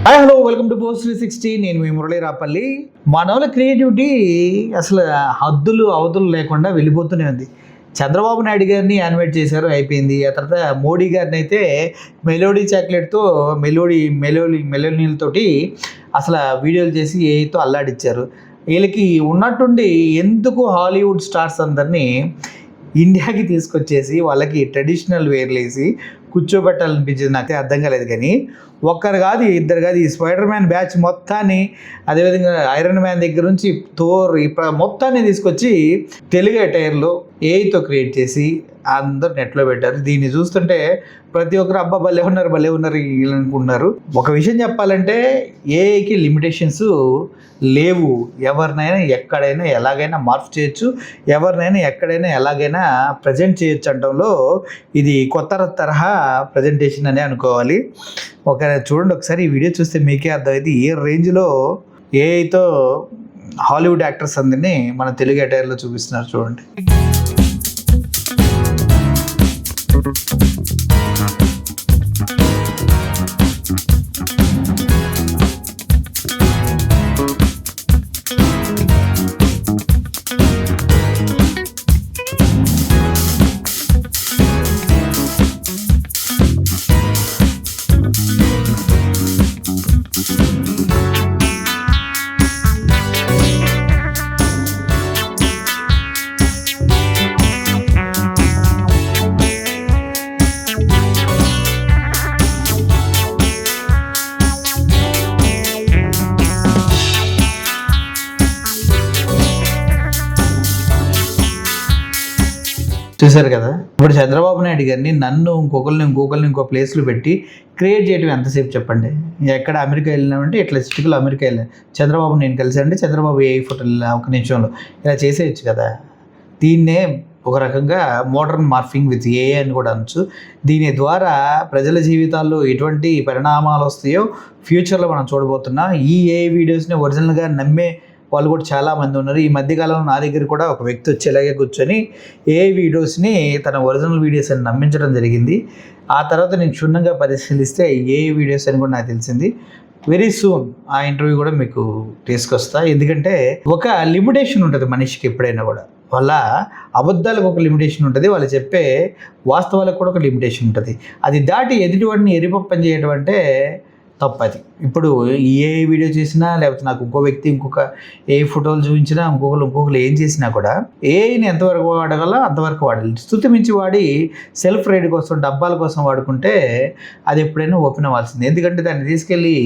Hi hello welcome to post 360. నేను మీ మురళీ రాపల్లి. మానవుల creativity అసలు హద్దులు అవధులు లేకుండా వెళ్ళిపోతూనే ఉంది. చంద్రబాబు నాయుడు గారిని యానిమేట్ చేశారు, అయిపోయింది. ఆ తర్వాత మోడీ గారిని అయితే మెలోడీ చాక్లెట్తో మెలోనీలతోటి అసలు వీడియోలు చేసి ఏతో అల్లాడిచ్చారు. వీళ్ళకి ఉన్నట్టుండి ఎందుకు హాలీవుడ్ స్టార్స్ అందరినీ ఇండియాకి తీసుకొచ్చేసి వాళ్ళకి ట్రెడిషనల్ వేర్లు వేసి కూర్చోబెట్టాలనిపించింది. నాకే అర్థం కాలేదు. కానీ ఒక్కరు కాదు, ఇద్దరు కాదు, ఈ స్పైడర్ మ్యాన్ బ్యాచ్ మొత్తాన్ని, అదేవిధంగా ఐరన్ మ్యాన్ దగ్గర నుంచి థోర్ మొత్తాన్ని తీసుకొచ్చి తెలుగు అటైర్లో ఏఐతో క్రియేట్ చేసి అందరు నెట్లో పెట్టారు. దీన్ని చూస్తుంటే ప్రతి ఒక్కరు అబ్బా భలే ఉన్నారు అనుకుంటున్నారు. ఒక విషయం చెప్పాలంటే ఏఐకి లిమిటేషన్స్ లేవు. ఎవరినైనా ఎక్కడైనా ఎలాగైనా మార్పు చేయొచ్చు, ఎవరినైనా ఎక్కడైనా ఎలాగైనా ప్రజెంట్ చేయొచ్చు అనడంలో ఇది కొత్త తరహా ప్రజెంటేషన్ అనే అనుకోవాలి. చూడండి ఒకసారి ఈ వీడియో చూస్తే మీకే అర్థమైంది ఏ రేంజ్లో ఏఐతో హాలీవుడ్ యాక్టర్స్ అందరినీ మన తెలుగు అటైర్లో చూపిస్తున్నారు. చూడండి. చూశారు కదా. ఇప్పుడు చంద్రబాబు నాయుడు గారిని నన్ను ఇంకొకరిని ఇంకో ప్లేస్లో పెట్టి క్రియేట్ చేయడం ఎంతసేపు చెప్పండి. ఎక్కడ అమెరికా వెళ్ళినామంటే ఇట్లా సిటీలో అమెరికా వెళ్ళాను, చంద్రబాబు నేను కలిసానంటే చంద్రబాబు ఏ ఫోటో ఒక నిమిషంలో ఇలా చేసేయచ్చు కదా. దీన్నే ఒక రకంగా మోడర్న్ మార్ఫింగ్ విత్ ఏఐ అని కూడా అనొచ్చు. దీని ద్వారా ప్రజల జీవితాల్లో ఎటువంటి పరిణామాలు వస్తాయో ఫ్యూచర్లో మనం చూడబోతున్నాం. ఈ ఏఐ వీడియోస్ని ఒరిజినల్గా నమ్మే వాళ్ళు కూడా చాలామంది ఉన్నారు. ఈ మధ్యకాలంలో నా దగ్గర కూడా ఒక వ్యక్తి వచ్చి ఇలాగే కూర్చొని ఏ వీడియోస్ని తన ఒరిజినల్ వీడియోస్ అని నమ్మించడం జరిగింది. ఆ తర్వాత నేను క్షుణ్ణంగా పరిశీలిస్తే ఏ వీడియోస్ అని కూడా నాకు తెలిసింది. వెరీ సూన్ ఆ ఇంటర్వ్యూ కూడా మీకు తీసుకొస్తా. ఎందుకంటే ఒక లిమిటేషన్ ఉంటుంది మనిషికి ఎప్పుడైనా కూడా. వాళ్ళ అబద్ధాలకు ఒక లిమిటేషన్ ఉంటుంది, వాళ్ళు చెప్పే వాస్తవాలకు కూడా ఒక లిమిటేషన్ ఉంటుంది. అది దాటి ఎదుటివాడిని ఎరిపప్పని చేయడం అంటే తప్పది. ఇప్పుడు ఏ వీడియో చేసినా, లేకపోతే నాకు ఇంకో వ్యక్తి ఇంకొక ఏ ఫోటోలు చూపించినా, ఇంకొకరు ఏం చేసినా కూడా ఏఐని ఎంతవరకు వాడగల అంతవరకు వాడాలి. స్తుతి మించి వాడి సెల్ఫ్ రైడ్ కోసం, డబ్బాల కోసం వాడుకుంటే అది ఎప్పుడైనా ఓపెన్ అవ్వాల్సింది. ఎందుకంటే దాన్ని తీసుకెళ్ళి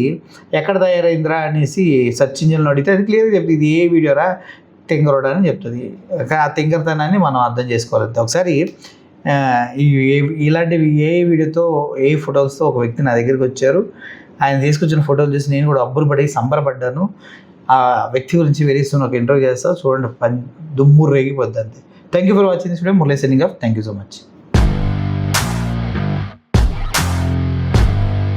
ఎక్కడ తయారైందిరా అనేసి సెర్చ్ ఇంజిన్లో అడిగితే అది క్లియర్గా చెప్తుంది, ఇది ఏ వీడియోరా తింగరోడా అని చెప్తుంది. ఆ తింగరతనాన్ని మనం అర్థం చేసుకోవాలి. ఒకసారి ఇలాంటివి ఏ వీడియోతో ఏ ఫోటోస్తో ఒక వ్యక్తి నా దగ్గరికి వచ్చారు. ఆయన తీసుకొచ్చిన ఫోటోలు చూసి నేను కూడా అబ్బురు పడి సంబరపడ్డాను. ఆ వ్యక్తి గురించి వెరీ సూన్ ఒక ఇంటర్వ్యూ చేస్తా, చూడండి దుమ్ము రేగిపోద్ది అంతే. Thank you for watching this video. Murali signing off. Thank you so much.